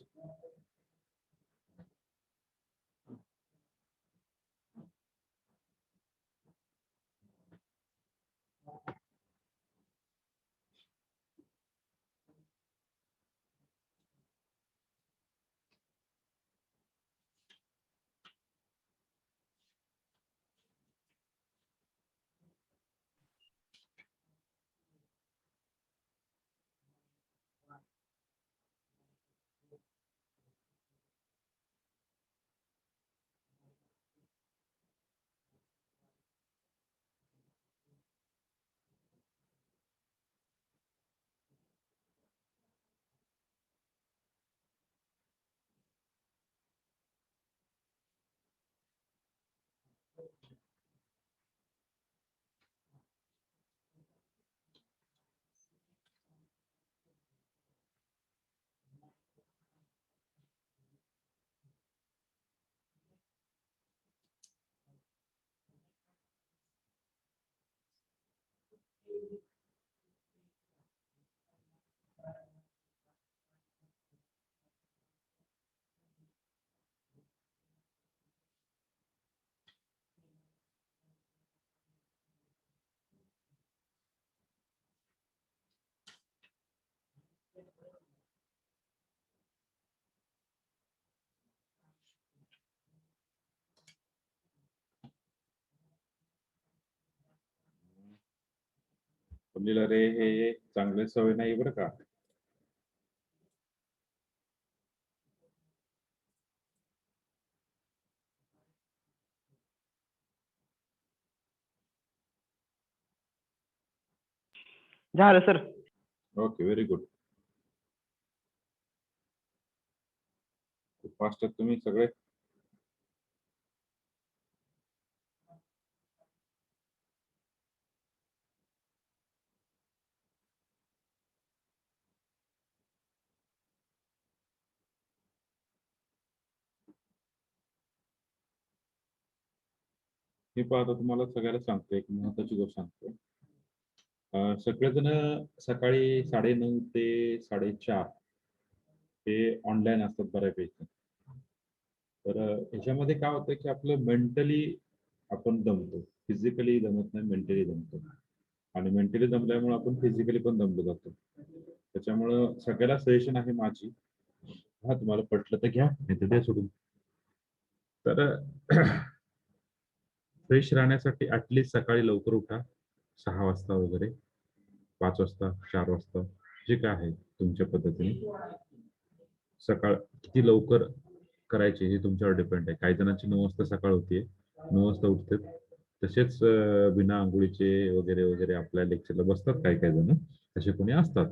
रे हे चांगले सवय नाही बरं का. झालं sir. Okay, very good. Fast आहेत तुम्ही सगळे. मी पाहतो तुम्हाला सगळ्याला सांगतो, एक महत्वाची गोष्ट सांगतो. सगळेजण सकाळी 9:30 ते 4:30 ते ऑनलाईन असतात बऱ्यापैकी. तर ह्याच्यामध्ये काय होतं की आपलं मेंटली आपण दमतो, फिजिकली दमत नाही, मेंटली दमतो. आणि मेंटली दमल्यामुळे आपण फिजिकली पण दमलो जातो. त्याच्यामुळं सगळ्याला सजेशन आहे माझी, हा तुम्हाला पटलं तर घ्या, नाही तर द्या सोडून. तर फ्रेश राहण्यासाठी ऍटलिस्ट सकाळी लवकर उठा, 6 वाजता वगैरे, 5 वाजता, 4 वाजता, जे काय आहे तुमच्या पद्धतीने. सकाळ किती लवकर करायचे हे तुमच्यावर डिपेंड आहे. काही जणांची 9 वाजता सकाळ होतीये, 9 वाजता उठतात. तसेच बिना आंघोळीचे वगैरे वगैरे आपल्या लेक्चरला बसतात काही काही जण, तसे कोणी असतात.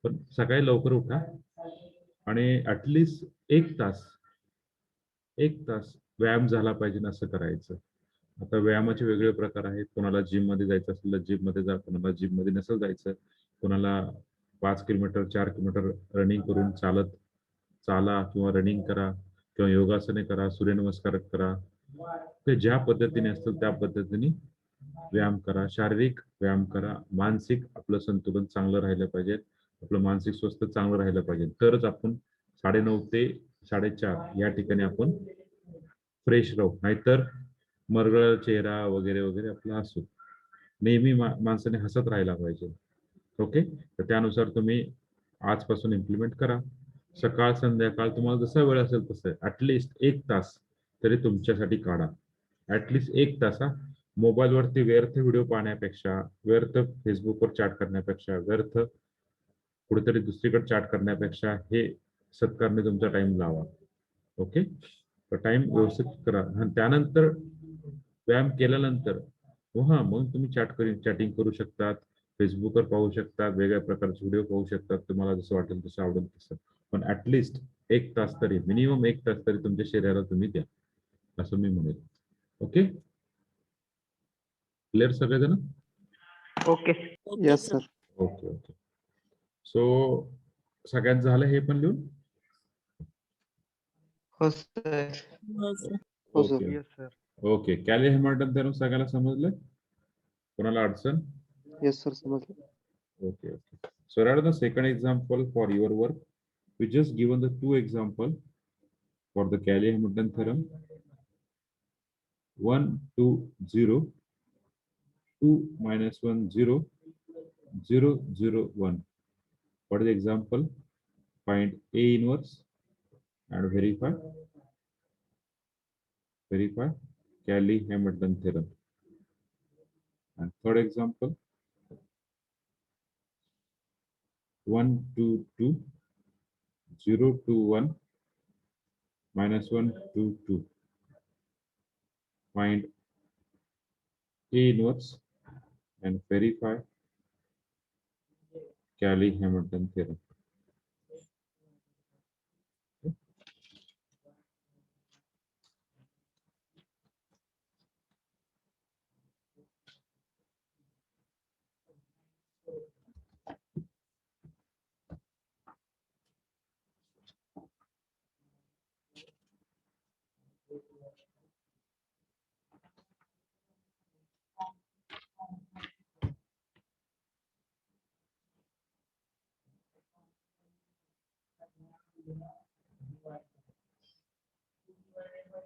पण सकाळी लवकर उठा आणि ऍटलिस्ट 1 तास व्यायाम झाला पाहिजे ना, असं करायचं. आता व्यायामाचे वेगवेगळे प्रकार आहेत. कोणाला जिम मध्ये जायचं असेल तर जिम मध्ये जा, कोणाला जिम मध्ये नसेल जायचं, कोणाला 5 किलोमीटर 4 किलोमीटर रनिंग करून चाला किंवा रनिंग करा किंवा योगासने करा, सूर्यनमस्कार करा. ते ज्या पद्धतीने असतील त्या पद्धतीने व्यायाम करा, शारीरिक व्यायाम करा. मानसिक आपलं संतुलन चांगलं राहिलं पाहिजे, आपलं मानसिक स्वास्थ्य चांगलं राहिलं पाहिजे, तरच आपण 9:30 ते 4:30 या ठिकाणी आपण फ्रेश राहू. नाहीतर मरगळ चेहरा वगैरे वगैरे आपला असो. नेहमी माणसाने हसत राहायला पाहिजे. ओके, तर त्यानुसार तुम्ही आजपासून इम्प्लिमेंट करा. सकाळ संध्याकाळ तुम्हाला जसा वेळ असेल तसं ऍटलिस्ट 1 तास तरी तुमच्यासाठी काढा. ऍटलिस्ट 1 तास. मोबाईलवरती व्यर्थ व्हिडिओ पाहण्यापेक्षा, व्यर्थ फेसबुकवर चॅट करण्यापेक्षा, व्यर्थ कुठेतरी दुसरीकडे चॅट करण्यापेक्षा हे सत्कारने तुमचा टाइम लावा. ओके, तर टाइम व्यवस्थित करा. आणि त्यानंतर व्यायाम केल्यानंतर मग तुम्ही चॅटिंग करू शकतात, फेसबुकवर पाहू शकता, वेगळ्या प्रकारचे व्हिडिओ पाहू शकतात, तुम्हाला जसं वाटेल तसं आवडेल तसं. पण ऍटलिस्ट 1 तास तरी, मिनिमम 1 तास तरी तुमच्या शरीराला तुम्ही द्या, असं मी म्हणेल. ओके, क्लिअर सगळेजण? Okay. Yes sir. Okay okay. So सगळ्यात झालं हे पण लिहून? हो सर. हो sir. Okay yes sir. Okay. Cayley Hamilton theorem सगळ्याला समजलं? कोणाला अडचण? येस सर, समजलं. Okay, okay. So rather the second example for your work, we just given the 2 example for the Cayley-Hamilton theorem. 1, 2, 0, 2 minus 1, 0, 0, 0, 1. What is the example? Find A inverse and verify Cayley-Hamilton theorem. And third example, 1, 2, 2, 0, 2, 1, minus 1, 2, 2. Find A inverse and verify Cayley-Hamilton theorem.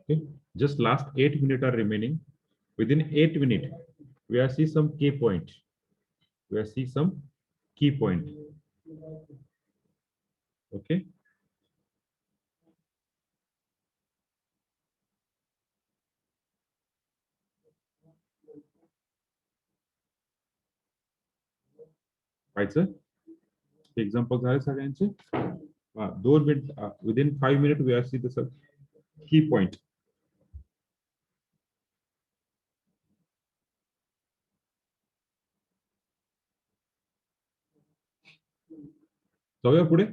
Okay, just last 8 minutes are remaining. Within 8 minutes, we are see some key point. Okay. Right, sir? Examples are सगळ्यांचे. 2 minutes. Within 5 minutes, we are see the key point. जाऊया पुढे.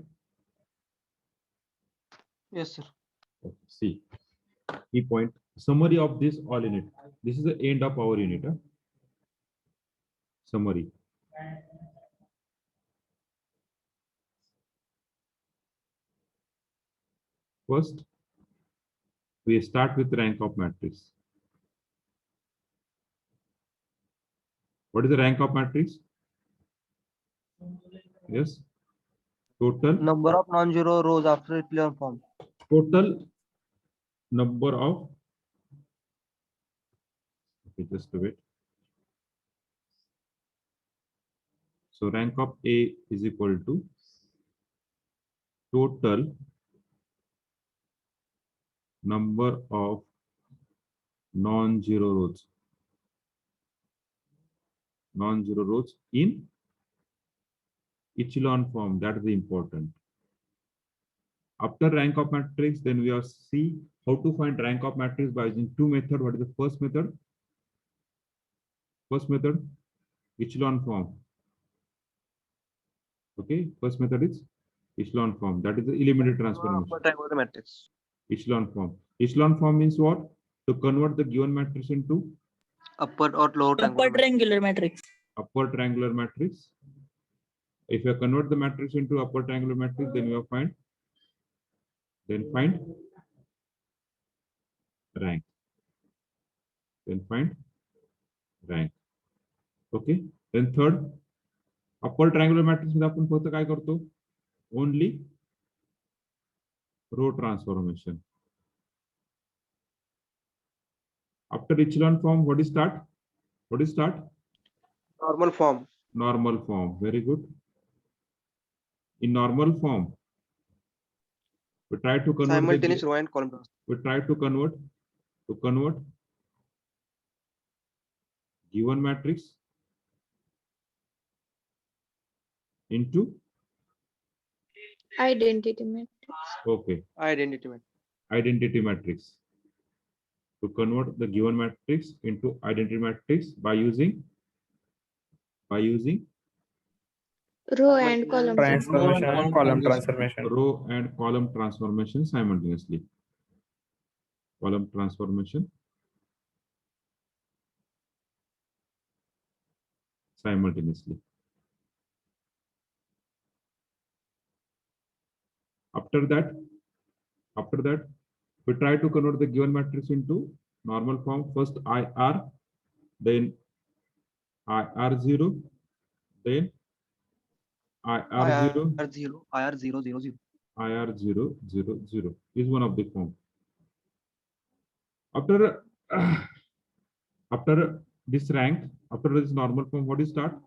Yes sir. Okay, see, key point. Summary of this all unit. This is the end of our unit. Summary. First, we start with rank of matrix. What is the rank of matrix? Yes. Total Number of non-zero rows after echelon form. total number of, okay, just wait. So rank of A is equal to total number of non-zero rows. Non-zero rows in echelon form. That is important. After rank of matrix, then we are see how to find rank of matrix by using 2 methods. What is the first method? First method, echelon form. Okay, first method is echelon form. That is the eliminated transformation. Upper triangular matrix. Echelon form. Echelon form means what? To convert the given matrix into Upper or lower Upper triangular matrix. triangular matrix. upper triangular matrix. If you convert the matrix into upper triangular matrix, then you will find rank. Then find rank. Okay. Then third, upper triangular matrix मध्ये आपण फक्त काय करतो? Only row transformation. After echelon form, what is start? What is start? Normal form. Normal form. Very good. in normal form, we try to convert Simultaneous row and column transfer. we try to convert given matrix into Identity matrix. okay Identity matrix. identity matrix, to convert the given matrix into identity matrix by using Row and column. Transformation and column transformation. row and column transformation simultaneously. Column transformation simultaneously. After that, we try to convert the given matrix into normal form. First IR, then IR0, then IR0, IR0, IR000 is one of the form. After after this rank, after this normal form, what is start?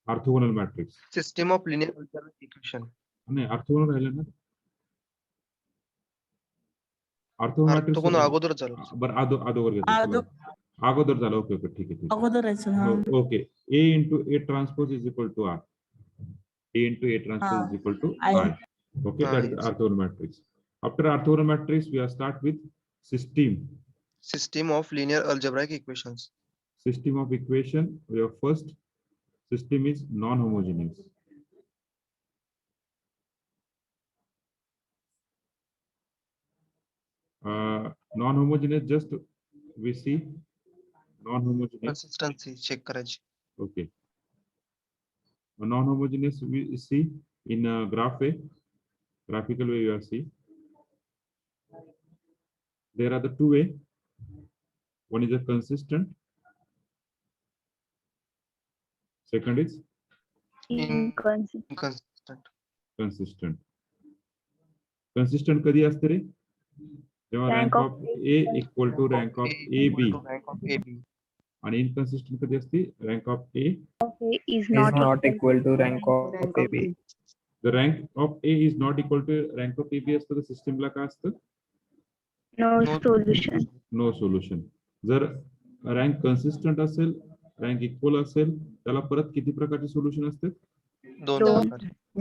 Orthogonal matrix. System of linear algebraic equation. नाही orthogonal राहिलं ना. Orthogonal matrix orthogonal अगोदर चालू. बरं अगोदर घेतो. अगोदर झालं. ओके ओके ठीक आहे. अगोदरच हा. Okay. A into A transpose is equal to R. A into A transpose is equal to I. Okay, that is the orthogonal matrix. After orthogonal matrix, we are start with System of linear algebraic equations. System of equation. Your first system is non-homogeneous. Non-homogeneous, just we see non-homogeneous. Consistency check करायची. Okay. A non-homogeneous we see in a graphical way. You see there are the two way. One is a consistent. Second is Inconsistent. consistent. Consistent कधी असते रे? जेव्हा rank of A equal to rank of AB. आणि inconsistent कधी असते? Rank of A is not equal to rank of AB. The rank of A is not equal to rank of AB असतं तर system ला काय असतं? No solution. जर rank consistent असेल, rank equal असेल, त्याला परत किती प्रकारचे सोल्युशन असते?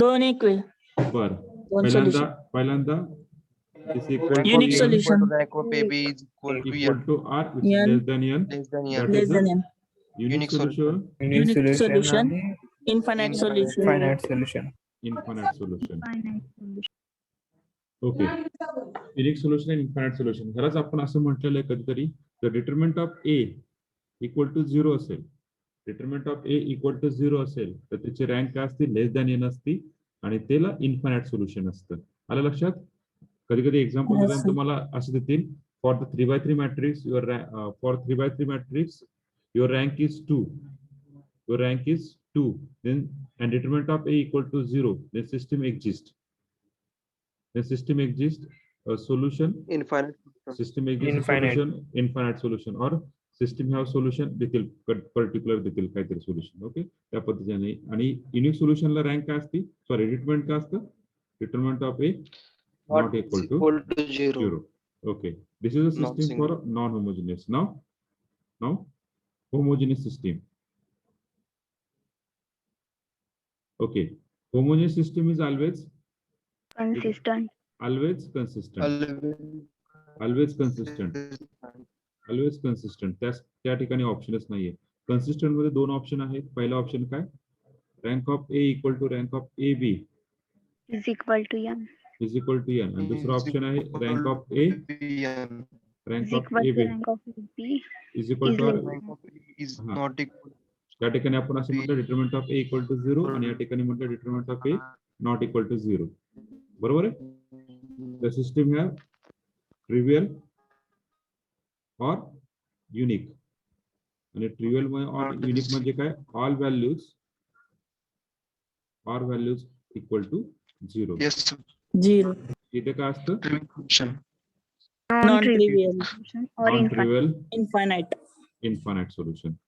दोन इक्वल. बरं. पहिल्यांदा is equal to Unique N, solution. Rank of AB is equal to equal N. to R, which is N. less than N. Less than That N. is Less the than n. unique solution. Unique solution. Infinite solution. Finite solution. Infinite solution. Okay. Unique solution and infinite solution. ह्यालाच आपण असं म्हटलेलं आहे कधीतरी, the determinant of A equal to 0 असेल. Determinant of A equal to 0 असेल तर त्याची रँक काय असते? लेस दॅन एन असते आणि त्याला इन्फायनाइट सोल्युशन असतं. आलं लक्षात? कधी कधी एक्झाम्पल तुम्हाला असं देतील, for the 3x3 matrix your rank is 2. Your rank is 2. Then and determinant of A equal to 0. Then system exists. A solution. Infinite. System exists. Infinite. Solution. Infinite solution or system have solution देखील particular देखील काहीतरी solution. Okay. त्या पद्धतीने आणि unique solution ला rank काय असते? Sorry, determinant काय असतं? Determinant of A not equal to 0. Okay. This is a system for non-homogeneous. Now homogeneous system. Okay. Homogeneous system is always consistent. Always consistent. त्या ठिकाणी ऑप्शनच नाहीये. कन्सिस्टंट मध्ये दोन ऑप्शन आहेत. पहिला ऑप्शन काय? Rank of A equal to rank of AB is equal to n. आणि दुसरा ऑप्शन आहे rank of A rank of AB is equal to Is not equal. त्या ठिकाणी आपण असं म्हटलं determinant of A equal to 0 आणि या ठिकाणी म्हटलं determinant of A not equal to 0. बरोबर आहे? The system have trivial or unique. आणि trivial or unique म्हणजे काय? All values equal to 0. Yes. 0. इथे काय असतं? Non-trivial. Non-trivial Infinite solution.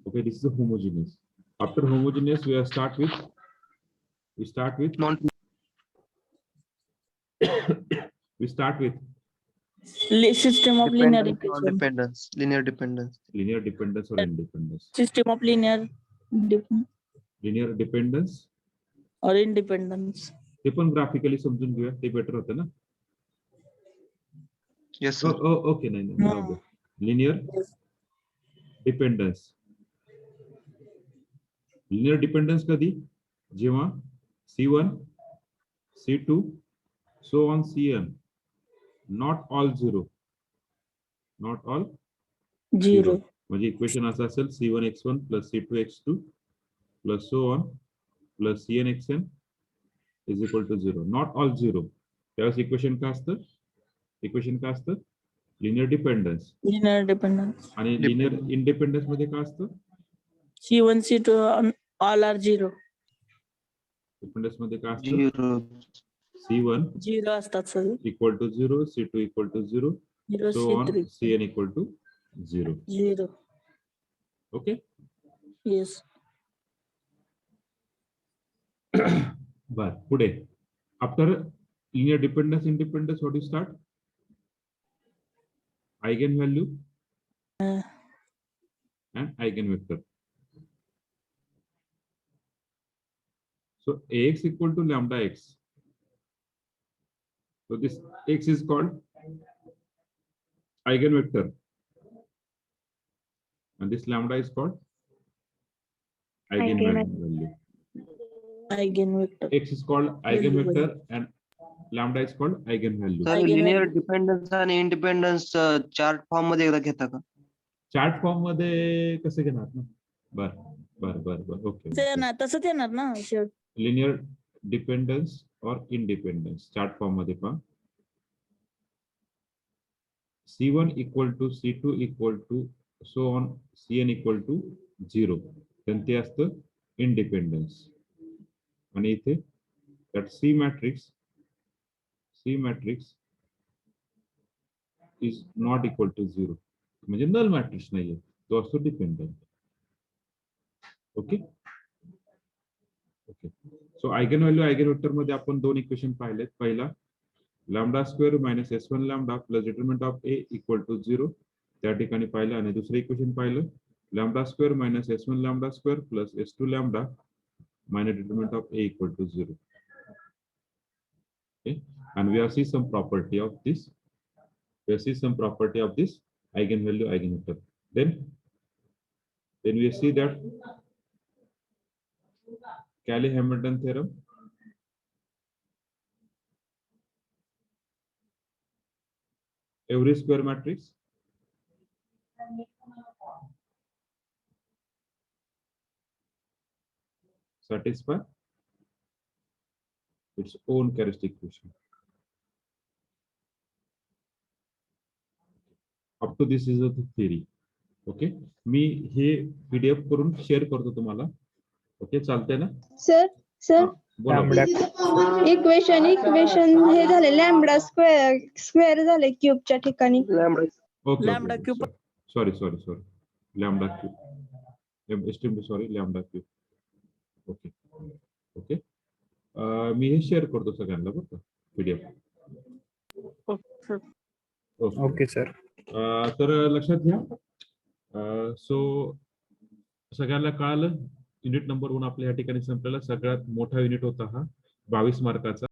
Okay, this is a homogeneous. After homogeneous, we start with We start with Non we start with System of linear dependence, equation. non-dependence, linear dependence. linear dependence or independence. System of linear Linear dependence or independence. ते पण graphically समजून घेऊया, ते better होतं ना. Yes, sir. Okay, नाही जाऊ दे. Linear dependence. लिनियर डिपेंडन्स कधी? जेव्हा C1 C2 so on Cn not all zero, not all Zero. म्हणजे इक्वेशन असं असेल C1 x1 plus C2 x2 plus so on plus Cn xn is equal to 0, not all zero. त्यावेळेस equation काय असतं? Equation काय असतं? Linear dependence. Linear dependence. आणि linear independence मध्ये काय असतं? C1, C2 all are zero. Dependence मध्ये काय असतं? Zero. C1 Zero असतात सगळे. equal to 0, C2 equal to 0, Zero, so on C3. Cn equal to 0. Zero. Okay. Yes. But पुढे after linear dependence independence, what do you start? Eigenvalue and eigenvector. So Ax equal to lambda x. So this x is called eigenvector and this lambda is called eigenvalue. Eigenvector. X is called eigenvector and lambda is called eigenvalue. Sir, linear dependence आणि independence chart form मध्ये एकदा घेता का? Chart form मध्ये कसे घेणार ना? बर ओके. तसंच येणार ना शेवट. लिनियर डिपेंडन्स और इंडिपेंडन्स चार्ट फॉर्म मध्ये पहा. C1 equal to C2 equal to so on Cn equal to 0, then ते असतं इंडिपेंडन्स. आणि इथे that C matrix is not equal to 0, म्हणजे नल मॅट्रिक्स नाहीये, तो असतो dependent. Okay. So eigen eigenvector मध्ये आपण दोन इक्वेशन पाहिलेत. पहिला lambda square minus S1 lambda plus determinant of A equal to 0 त्या ठिकाणी पाहिलं. आणि दुसरं इक्वेशन पाहिलं lambda square minus S1 lambda square plus S2 lambda minus determinant of A equal to 0. Okay, and we have seen some property of this. We have seen some property of this eigenvalue eigenvector. Then we see that Cayley-Hamilton theorem. Every square matrix satisfy its own characteristic equation. Up to this is the theory. Okay, मी हे PDF करून share करतो तुम्हाला. Okay, चालतंय ना? Sir बोला. Equation हे झाले lambda square झाले क्यूबच्या ठिकाणी. Okay, Lambda cube. Sorry lambda cube, extremely sorry, lambda cube. Okay. मी हे शेअर करतो सगळ्यांना बरं का PDF. Okay sir. तर लक्षात घ्या. सो सगळ्यांना कळालं युनिट नंबर 1 आपल्या या ठिकाणी संपलेला सगळ्यात मोठा युनिट होता हा 22 मार्काचा.